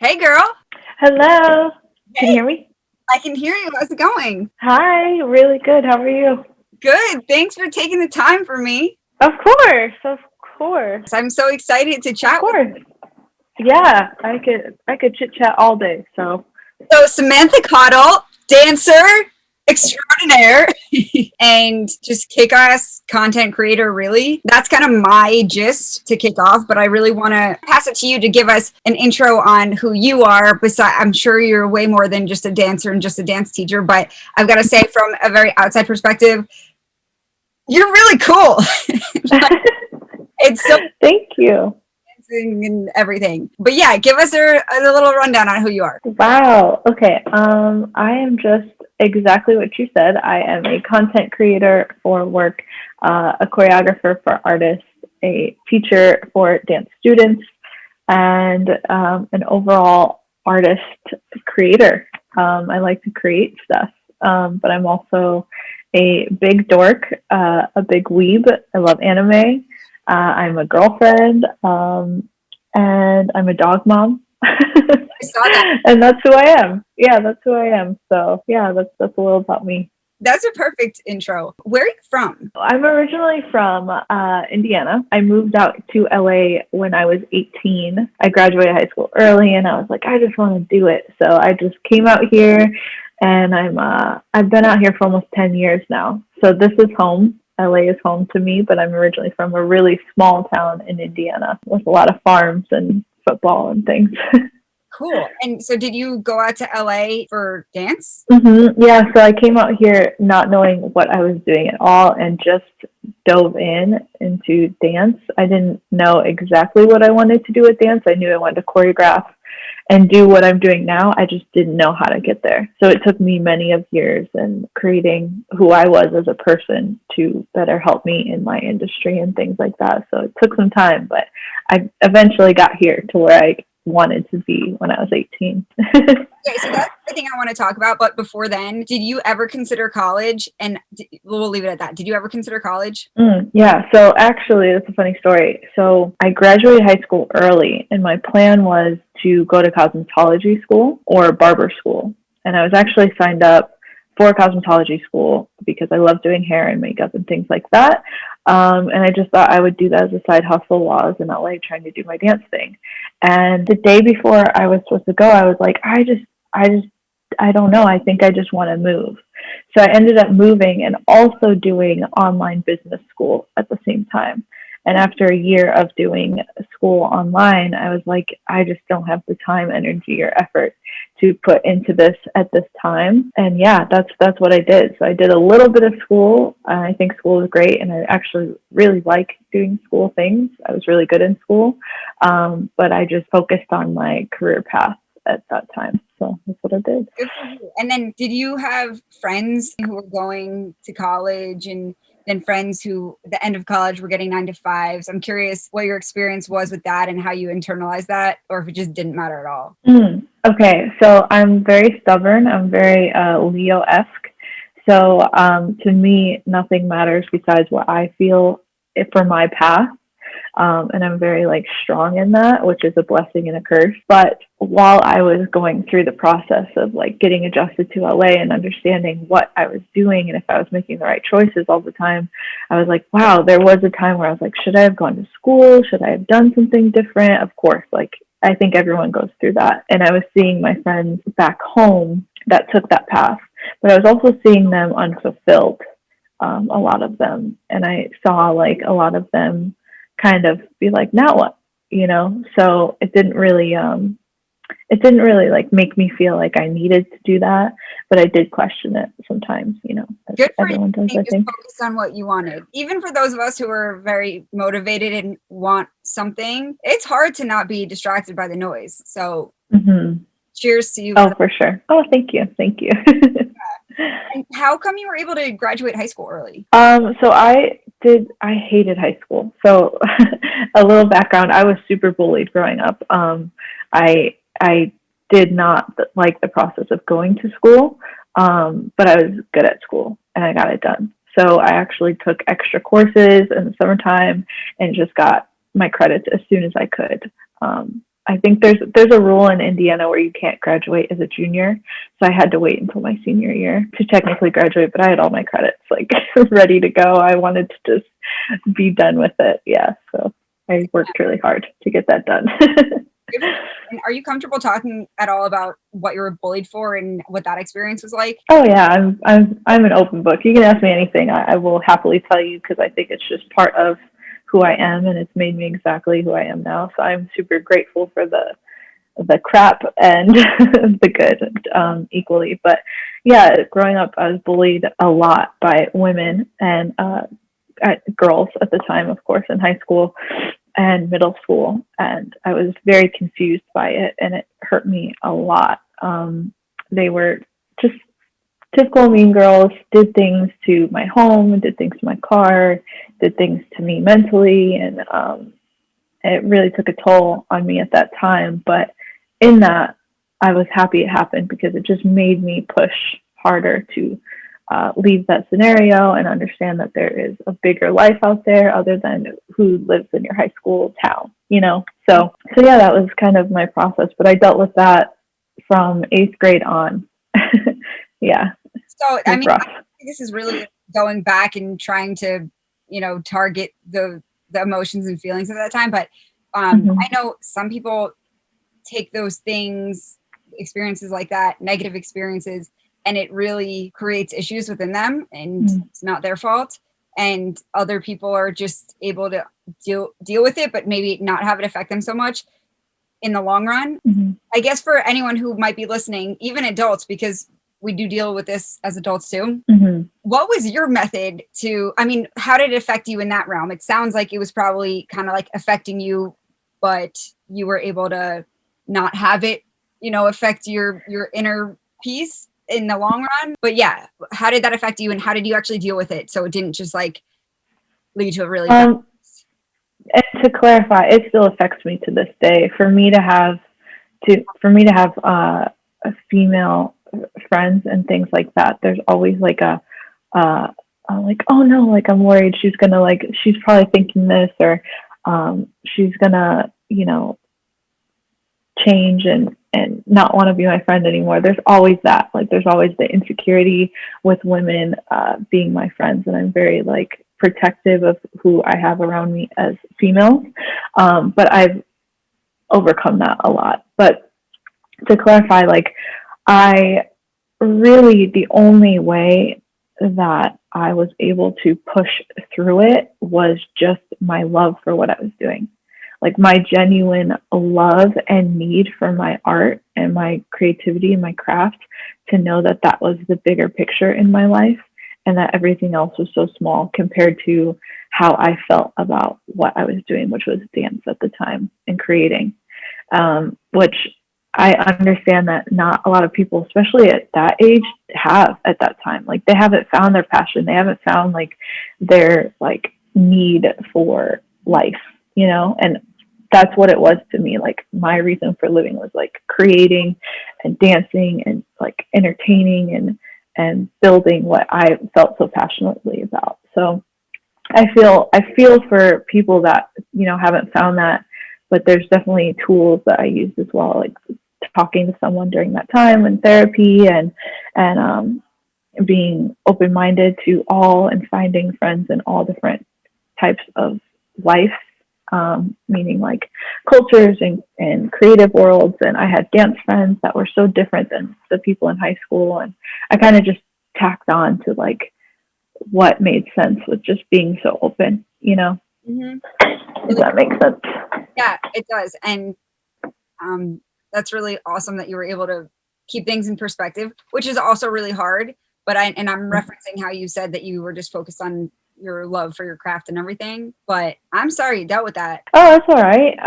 Hey, girl. Hello. Can you Hey, hear me? I can hear you. How's it going? Hi. Really good. How are you? Good. Thanks for taking the time for me. Of course. Of course. I'm so excited to Of chat with course. Yeah, I could chit chat all day. So you. So, Samantha Caudle, dancer extraordinaire, and just kick ass content creator, really. That's kind of my gist to kick off, but I really want to pass it to you to give us an intro on who you are. Besides, I'm sure you're way more than just a dancer and just a dance teacher, but I've got to say, from a very outside perspective, you're really cool. It's so thank you. amazing and everything. But yeah, give us a little rundown on who you are. Wow. Okay. I am just exactly what you said. I am a content creator for work, a choreographer for artists, a teacher for dance students, and an overall artist creator. I like to create stuff, but I'm also a big dork, a big weeb. I love anime. I'm a girlfriend, and I'm a dog mom. I saw that. And that's who I am. Yeah, that's who I am. So yeah, that's a little about me. That's a perfect intro. Where are you from? I'm originally from Indiana. I moved out to LA when I was 18. I graduated high school early, and I was like, I just want to do it. So I just came out here, and I've been out here for almost 10 years now. So this is home. LA is home to me, but I'm originally from a really small town in Indiana with a lot of farms and football and things. Cool. And so did you go out to LA for dance? Yeah, so I came out here not knowing what I was doing at all and just dove into dance. I didn't know exactly what I wanted to do with dance. I knew I wanted to choreograph and do what I'm doing now. I just didn't know how to get there. So it took me many of years in creating who I was as a person to better help me in my industry and things like that. So it took some time, but I eventually got here to where I wanted to be when I was 18. Okay, so that's the thing I want to talk about. But before then, did you ever consider college? And we'll leave it at that. Did you ever consider college? Yeah, so actually, that's a funny story. So I graduated high school early, and my plan was to go to cosmetology school or barber school. And I was actually signed up for cosmetology school because I love doing hair and makeup and things like that. And I just thought I would do that as a side hustle while I was in LA trying to do my dance thing. And the day before I was supposed to go, I was like, I don't know. I think I just want to move. So I ended up moving and also doing online business school at the same time. And after a year of doing school online, I was like, I just don't have the time, energy, or effort to put into this at this time. And yeah, that's what I did. So I did a little bit of school. I think school is great, and I actually really like doing school things. I was really good in school, but I just focused on my career path at that time. So that's what I did. Good for you. And then did you have friends who were going to college and then friends who at the end of college were getting 9 to 5s? I'm curious what your experience was with that and how you internalized that, or if it just didn't matter at all. Okay, so I'm very stubborn. I'm very Leo-esque. So to me, nothing matters besides what I feel for my path. And I'm very strong in that, which is a blessing and a curse. But while I was going through the process of getting adjusted to LA and understanding what I was doing and if I was making the right choices all the time, I was like, wow, there was a time where I was like, should I have gone to school? Should I have done something different? Of course, I think everyone goes through that. And I was seeing my friends back home that took that path, but I was also seeing them unfulfilled, a lot of them. And I saw a lot of them kind of be like, now what, so it didn't really make me feel like I needed to do that, but I did question it sometimes, as Good for you. everyone does, I Just think. focus on what you wanted. Even for those of us who are very motivated and want something, it's hard to not be distracted by the noise. So cheers to you. Oh, for sure. Oh, thank you. And how come you were able to graduate high school early? So I hated high school. So a little background, I was super bullied growing up. I did not like the process of going to school, but I was good at school and I got it done. So I actually took extra courses in the summertime and just got my credits as soon as I could. I think there's a rule in Indiana where you can't graduate as a junior. So I had to wait until my senior year to technically graduate, but I had all my credits like ready to go. I wanted to just be done with it. Yeah. So I worked really hard to get that done. And are you comfortable talking at all about what you were bullied for and what that experience was like? Oh yeah, I'm an open book. You can ask me anything. I will happily tell you because I think it's just part of who I am, and it's made me exactly who I am now. So I'm super grateful for the crap and the good equally. But yeah, growing up, I was bullied a lot by women and girls at the time, of course, in high school and middle school, and I was very confused by it, and it hurt me a lot. They were just typical mean girls, did things to my home, did things to my car, did things to me mentally, and it really took a toll on me at that time. But in that, I was happy it happened because it just made me push harder to leave that scenario and understand that there is a bigger life out there other than who lives in your high school town, you know? So yeah, that was kind of my process, but I dealt with that from 8th grade on. Yeah. So, I mean, rough. I think this is really going back and trying to, target the emotions and feelings of that time. But I know some people take those things, experiences like that, negative experiences, and it really creates issues within them, and it's not their fault. And other people are just able to deal with it, but maybe not have it affect them so much in the long run. I guess for anyone who might be listening, even adults, because we do deal with this as adults too. What was your method how did it affect you in that realm? It sounds like it was probably kind of like affecting you, but you were able to not have it, affect your inner peace in the long run. But yeah, how did that affect you, and how did you actually deal with it so it didn't just like lead to a really bad and to clarify, it still affects me to this day. For me to have a female friends and things like that, there's always like like, oh no, like I'm worried she's probably thinking this, or she's gonna change and not want to be my friend anymore. There's always that, like there's always the insecurity with women being my friends, and I'm very like protective of who I have around me as females, but I've overcome that a lot. But to clarify, like the only way that I was able to push through it was just my love for what I was doing. Like my genuine love and need for my art and my creativity and my craft, to know that that was the bigger picture in my life, and that everything else was so small compared to how I felt about what I was doing, which was dance at the time and creating, which I understand that not a lot of people, especially at that age, have at that time. Like they haven't found their passion. They haven't found like their like need for life, and that's what it was to me. Like my reason for living was like creating and dancing and like entertaining and building what I felt so passionately about. So I feel for people that, haven't found that, but there's definitely tools that I use as well, like talking to someone during that time in therapy and being open-minded to all and finding friends in all different types of life, meaning like cultures and creative worlds. And I had dance friends that were so different than the people in high school. And I kind of just tacked on to like what made sense with just being so open, Does that make sense? Yeah, it does. And that's really awesome that you were able to keep things in perspective, which is also really hard. But I'm referencing how you said that you were just focused on your love for your craft and everything. But I'm sorry you dealt with that. Oh, that's all right.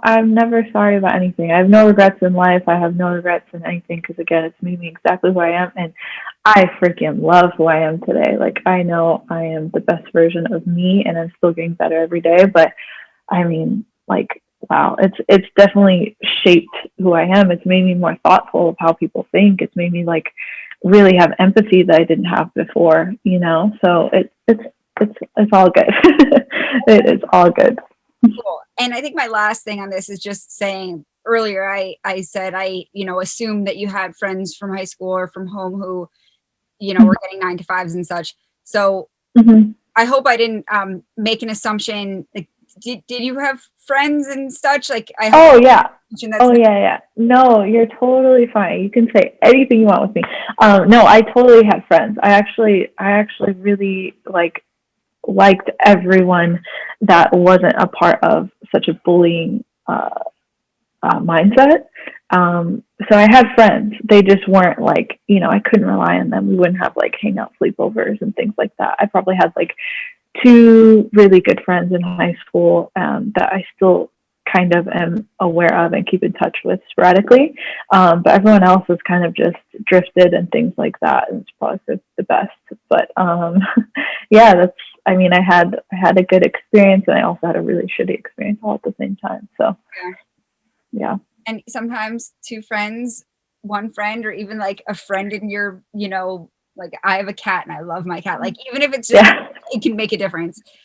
I'm never sorry about anything. I have no regrets in life. I have no regrets in anything, because again, it's made me exactly who I am, and I freaking love who I am today. Like I know I am the best version of me, and I'm still getting better every day. But I mean, like, wow, it's definitely shaped who I am. It's made me more thoughtful of how people think. It's made me like really have empathy that I didn't have before, So it's all good. It is all good. Cool. And I think my last thing on this is just saying earlier, I said, assume that you had friends from high school or from home who, were getting 9 to 5s and such. So I hope I didn't make an assumption. Like, did you have friends and such? Like, I hope. Oh yeah. Yeah. No, you're totally fine. You can say anything you want with me. No, I totally had friends. I actually really liked everyone that wasn't a part of such a bullying mindset. So I had friends. They just weren't like, I couldn't rely on them. We wouldn't have like hangout sleepovers and things like that. I probably had like 2 really good friends in high school that I still kind of am aware of and keep in touch with sporadically. But everyone else was kind of just drifted and things like that. And it's probably for the best. But yeah, I had a good experience, and I also had a really shitty experience all at the same time. So yeah. And sometimes 2 friends, 1 friend, or even like a friend in your, like I have a cat and I love my cat. Like even if it's just, it can make a difference.